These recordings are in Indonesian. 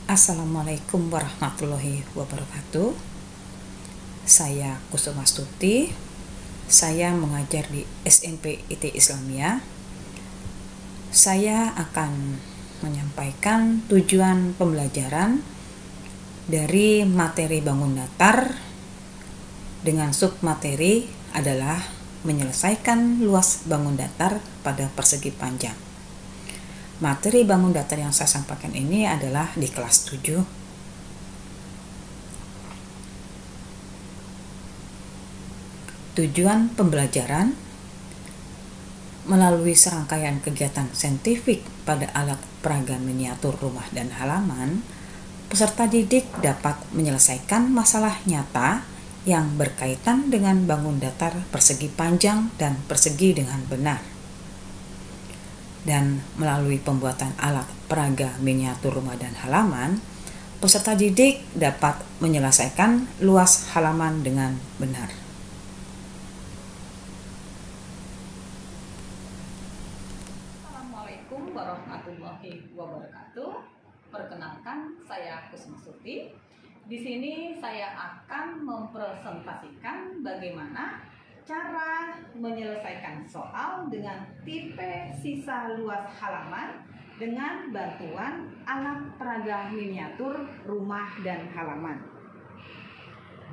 Assalamualaikum warahmatullahi wabarakatuh. Saya Kusuma Stuti. Saya mengajar di SMP IT Islamia. Saya akan menyampaikan tujuan pembelajaran dari materi bangun datar dengan submateri adalah menyelesaikan luas bangun datar pada persegi panjang. Materi bangun datar yang saya sampaikan ini adalah di kelas 7. Tujuan pembelajaran melalui serangkaian kegiatan saintifik pada alat peraga miniatur rumah dan halaman, peserta didik dapat menyelesaikan masalah nyata yang berkaitan dengan bangun datar persegi panjang dan persegi dengan benar. Dan melalui pembuatan alat peraga miniatur rumah dan halaman, peserta didik dapat menyelesaikan luas halaman dengan benar. Assalamualaikum warahmatullahi wabarakatuh. Perkenalkan, saya Kusuma Stuti. Di sini saya akan mempresentasikan bagaimana cara menyelesaikan soal dengan tipe sisa luas halaman dengan bantuan alat peraga miniatur rumah dan halaman.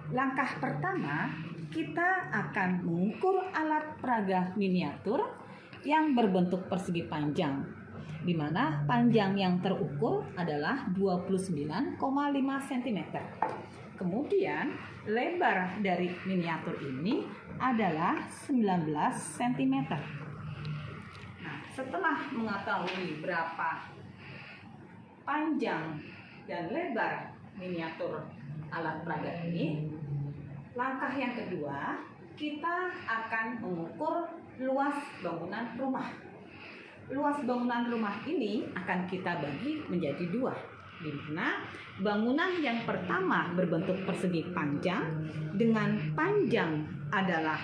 Langkah pertama, kita akan mengukur alat peraga miniatur yang berbentuk persegi panjang, di mana panjang yang terukur adalah 29,5 cm. Kemudian lebar dari miniatur ini adalah 19 cm. Nah, setelah mengetahui berapa panjang dan lebar miniatur alat peraga ini, langkah yang kedua, kita akan mengukur luas bangunan rumah. Luas bangunan rumah ini akan kita bagi menjadi dua, di mana bangunan yang pertama berbentuk persegi panjang dengan panjang adalah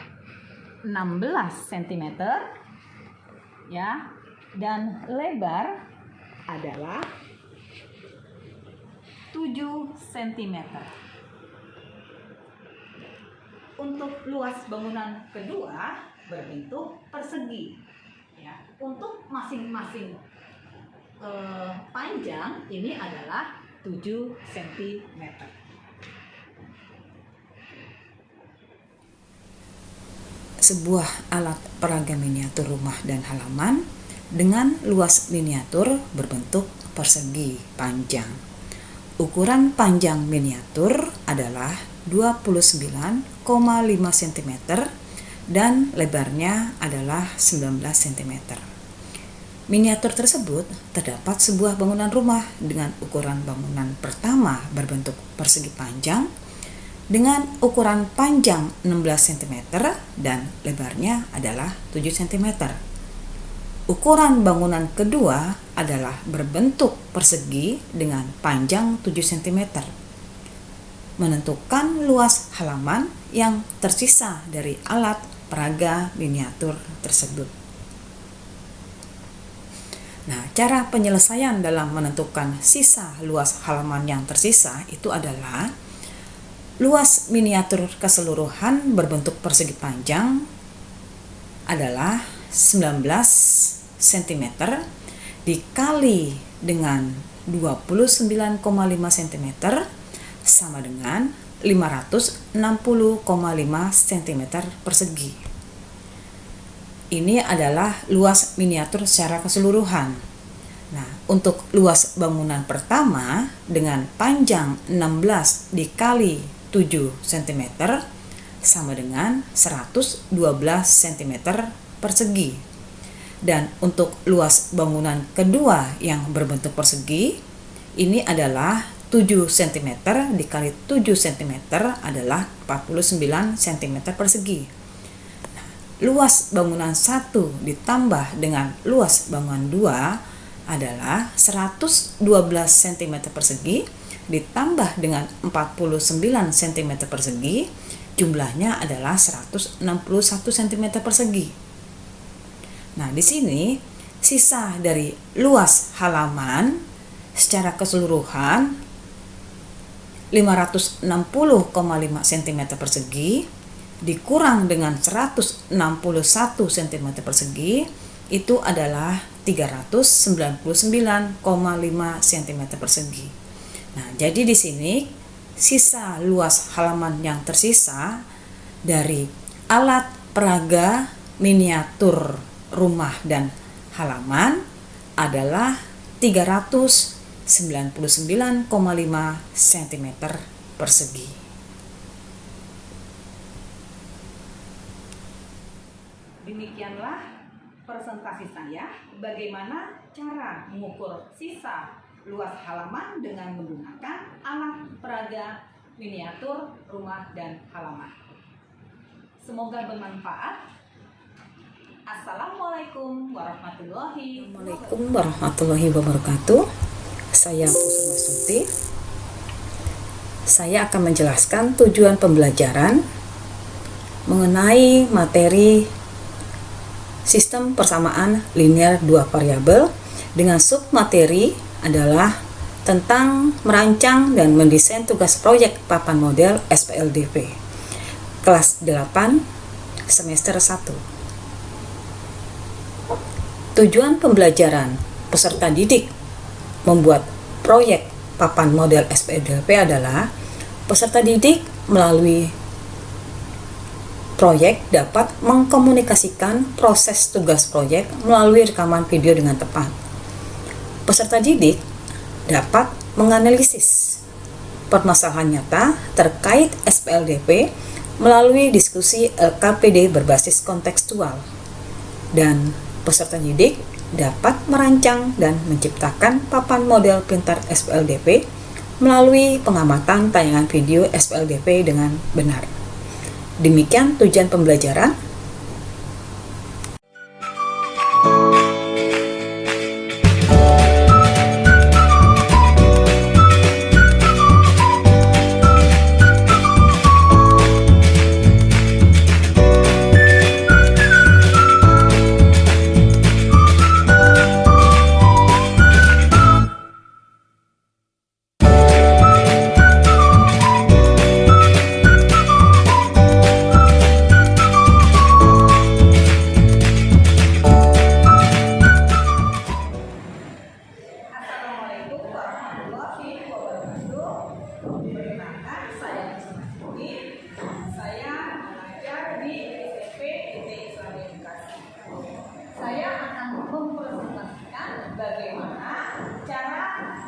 16 cm ya, dan lebar adalah 7 cm. Untuk luas bangunan kedua berbentuk persegi ya. Untuk masing-masing panjang ini adalah 7 cm. Sebuah alat peraga miniatur rumah dan halaman dengan luas miniatur berbentuk persegi panjang. Ukuran panjang miniatur adalah 29,5 cm dan lebarnya adalah 19 cm. Miniatur tersebut terdapat sebuah bangunan rumah dengan ukuran bangunan pertama berbentuk persegi panjang dengan ukuran panjang 16 cm dan lebarnya adalah 7 cm. Ukuran bangunan kedua adalah berbentuk persegi dengan panjang 7 cm. Menentukan luas halaman yang tersisa dari alat peraga miniatur tersebut. Nah, cara penyelesaian dalam menentukan sisa luas halaman yang tersisa itu adalah luas miniatur keseluruhan berbentuk persegi panjang adalah 19 cm dikali dengan 29,5 cm sama dengan 560,5 cm persegi. Ini adalah luas miniatur secara keseluruhan. Nah, untuk luas bangunan pertama dengan panjang 16 dikali 7 cm sama dengan 112 cm persegi. Dan untuk luas bangunan kedua yang berbentuk persegi, ini adalah 7 cm dikali 7 cm adalah 49 cm persegi. Luas bangunan 1 ditambah dengan luas bangunan 2 adalah 112 cm persegi ditambah dengan 49 cm persegi, jumlahnya adalah 161 cm persegi. Nah, di sini sisa dari luas halaman secara keseluruhan 560,5 cm persegi dikurang dengan 161 cm persegi itu adalah 399,5 cm persegi. Nah, jadi di sini sisa luas halaman yang tersisa dari alat peraga miniatur rumah dan halaman adalah 399,5 cm persegi. Demikianlah presentasi saya bagaimana cara mengukur sisa luas halaman dengan menggunakan alat peraga miniatur rumah dan halaman. Semoga bermanfaat. Assalamualaikum warahmatullahi wabarakatuh. Saya Kusuma Suti. Saya akan menjelaskan tujuan pembelajaran mengenai materi sistem persamaan linear dua variabel dengan submateri adalah tentang merancang dan mendesain tugas proyek papan model SPLDP kelas 8 semester 1. Tujuan pembelajaran peserta didik membuat proyek papan model SPLDP adalah peserta didik melalui proyek dapat mengkomunikasikan proses tugas proyek melalui rekaman video dengan tepat. Peserta didik dapat menganalisis permasalahan nyata terkait SPLDP melalui diskusi LKPD berbasis kontekstual. Dan peserta didik dapat merancang dan menciptakan papan model pintar SPLDP melalui pengamatan tayangan video SPLDP dengan benar. Demikian tujuan pembelajaran.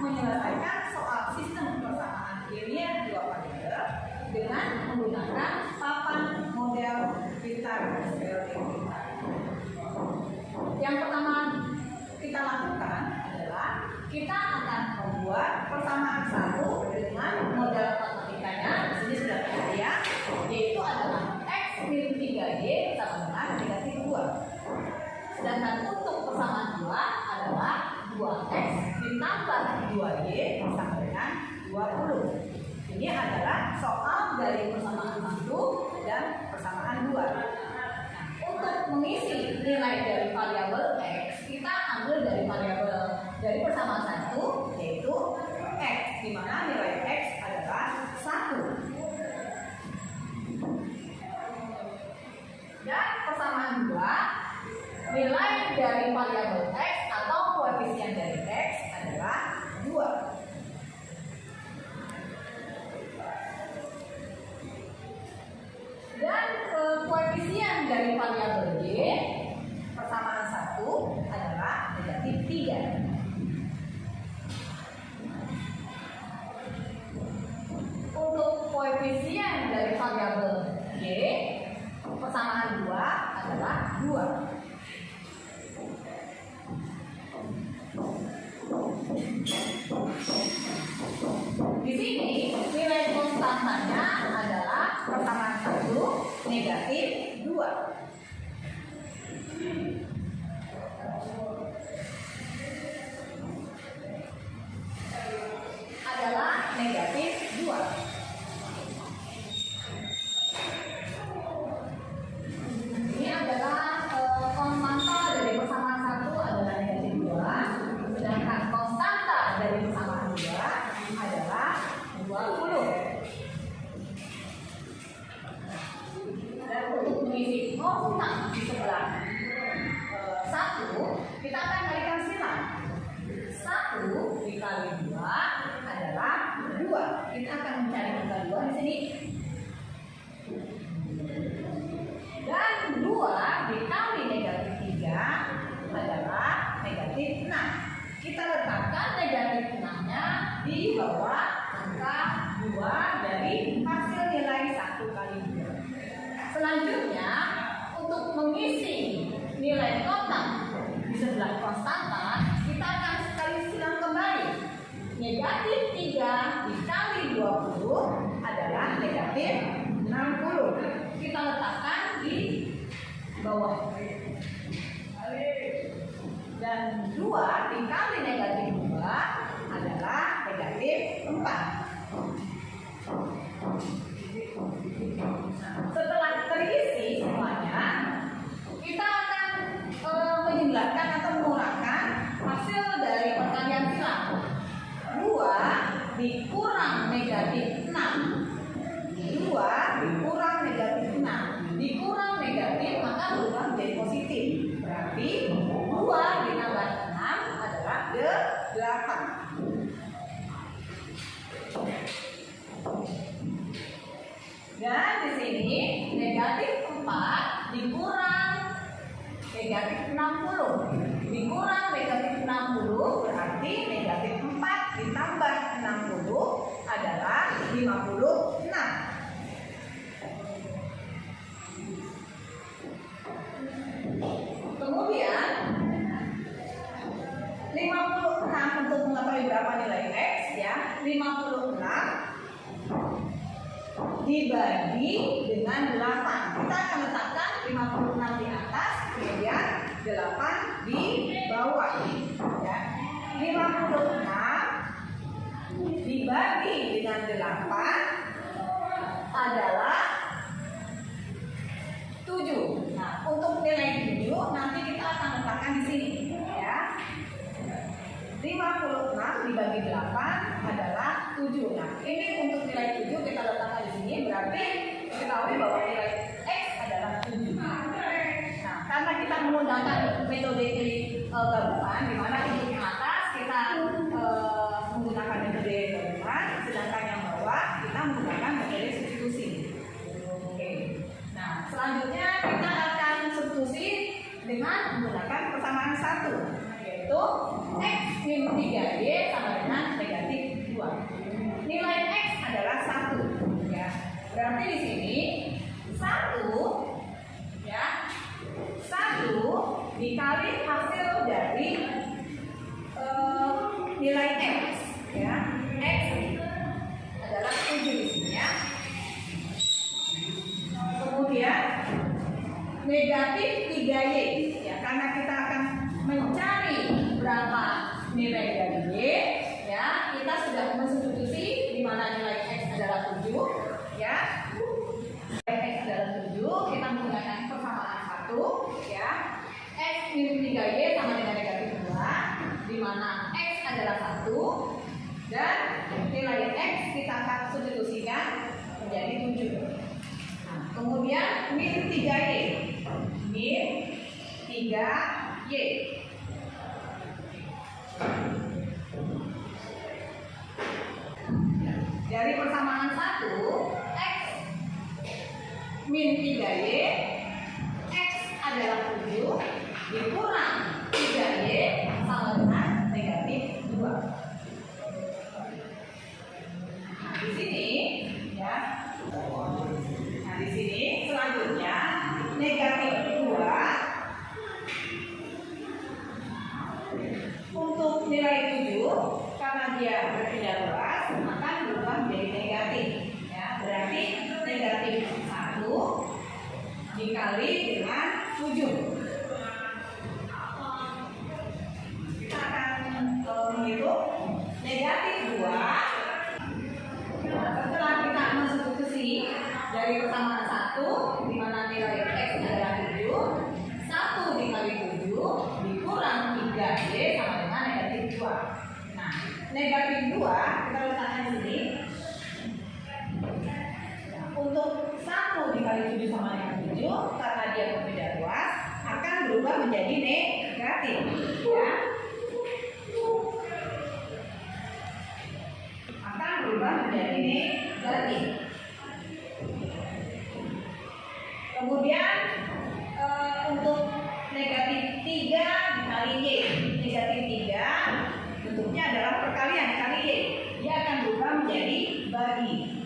Menyelesaikan soal sistem persamaan linear dua variabel dengan menggunakan papan model pintar SPLDP. Yang pertama kita lakukan adalah kita akan membuat persamaan satu dengan model matematikanya. Di sini sudah tersedia, yaitu adalah x min 3y sama dengan negatif 2. Sedangkan untuk persamaan 2 adalah 2x ditambah 2y sama dengan 20. Ini adalah soal dari persamaan 1 dan persamaan 2. Nah, untuk mengisi nilai dari variabel x, kita ambil dari variabel dari persamaan 1, yaitu x, di mana nilai x adalah 1. Dan persamaan 2, nilai dari variabel x atau koefisien dari x adalah 2. Dan koefisien dari variabel y persamaan 1 adalah negatif 3. Untuk koefisien dari variabel y persamaan 2 adalah 2. Di sini nilai konstantanya adalah persamaan 1 negatif 2. Adalah negatif 2. Ini adalah konstanta dari persamaan 1 adalah negatif 2, sedangkan konstanta dari persamaan 20. Dan untuk mengisi kotak di sebelah 1, kita akan kalikan silang. 1 dikali 2 adalah 2. Kita akan mencari angka 2 di sini. Dan 2 dikali negatif 3 adalah negatif 6. Kita letakkan negatif 6-nya di bawah angka 2 dari hasil nilai 1 kali 2. Selanjutnya, untuk mengisi nilai kotak di sebelah konstanta, kita akan sekali silang kembali. Negatif 3 dikali 20 adalah negatif 60. Kita letakkan di bawah. Dan 2 dikali negatif 2 adalah negatif 4. Setelah terisi semuanya, kita akan menjumlahkan atau mengurangkan hasil dari perkalian silang. 2 dikurang negatif 6. 2 dikurang negatif 6. Dikurang negatif maka berubah menjadi positif. Berarti 2 ditambah 6 adalah 8. Dan di sini negatif 4 dikurang negatif 60. Dikurang negatif 60 berarti negatif 4 ditambah 60 adalah 56. Kemudian 56 untuk mengetahui berapa nilai X ya. 56 dibagi dengan 8. Kita akan letakkan 56 di atas, kemudian 8 di bawah. Ya. 56 dibagi dengan 8 adalah 7. Nah, untuk nilai 7 nanti kita akan letakkan di sini. Ya. 56 dibagi 8 adalah 7. Nah, ini untuk nilai 7 kita letakkan di sini, berarti diketahui bahwa nilai X adalah 7. Nah, karena kita menggunakan metode gabungan, di mana untuk yang atas kita menggunakan metode gabungan, sedangkan yang bawah kita menggunakan metode substitusi. Oke. Nah, selanjutnya kita akan substitusi dengan menggunakan persamaan 1, yaitu X min 3Y sama dengan negatif 2. Nilai X adalah 1. Ya. Berarti di sini 1 ya, 1 dikali hasil dari nilai X ya. X adalah 7 di sini ya. Kemudian negatif 3Y ya, karena kita akan mencari berapa nilai dari Y ya, kita sudah mensubstitusi di mana nilai X adalah 7 ya. Nilai X adalah 7, kita menggunakan persamaan 1 ya. X min 3Y sama dengan negatif 2, di mana X adalah 1 dan nilai X kita akan substitusikan menjadi 7. Nah, kemudian min 3Y. Min 3Y. Dari persamaan 1, X min 3Y, X adalah 7, dikurang 3Y sama dengan negatif 2. Nah, di sini ya. Nah, di sini selanjutnya negatif 2 untuk nilai 7 karena dia berpindah luas maka berubah menjadi negatif ya. Berarti negatif 1 dikali dengan 7. Kita akan menghitung negatif 2. Setelah kita mensubstitusi dari persamaan 1 di mana nilai X adalah 7, 1 dikali 7 dikurang 3Y sama dengan negatif 2. Nah, negatif 2 kita letakkan di sini. berubah menjadi negatif. Kemudian untuk negatif 3 dikali Y. Negatif 3 bentuknya adalah perkalian kali Y. Dia akan berubah menjadi bagi.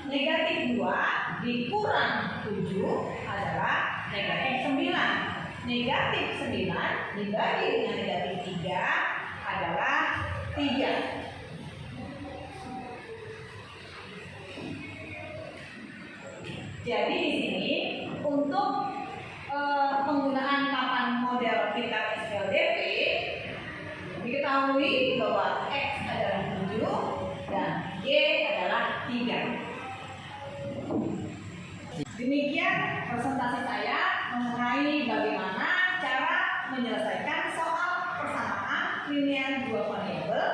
Negatif 2 dikurang 7 adalah negatif 9. Negatif 9 dibagi dengan negatif 3 adalah 3. Jadi di sini untuk penggunaan papan model pintar SLDP diketahui bahwa X adalah 7 dan Y adalah 3. Demikian presentasi saya mengenai bagaimana cara menyelesaikan soal persamaan linear dua variabel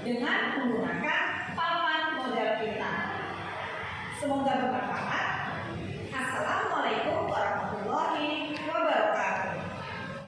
dengan menggunakan papan model pintar. Semoga bermanfaat. Assalamualaikum.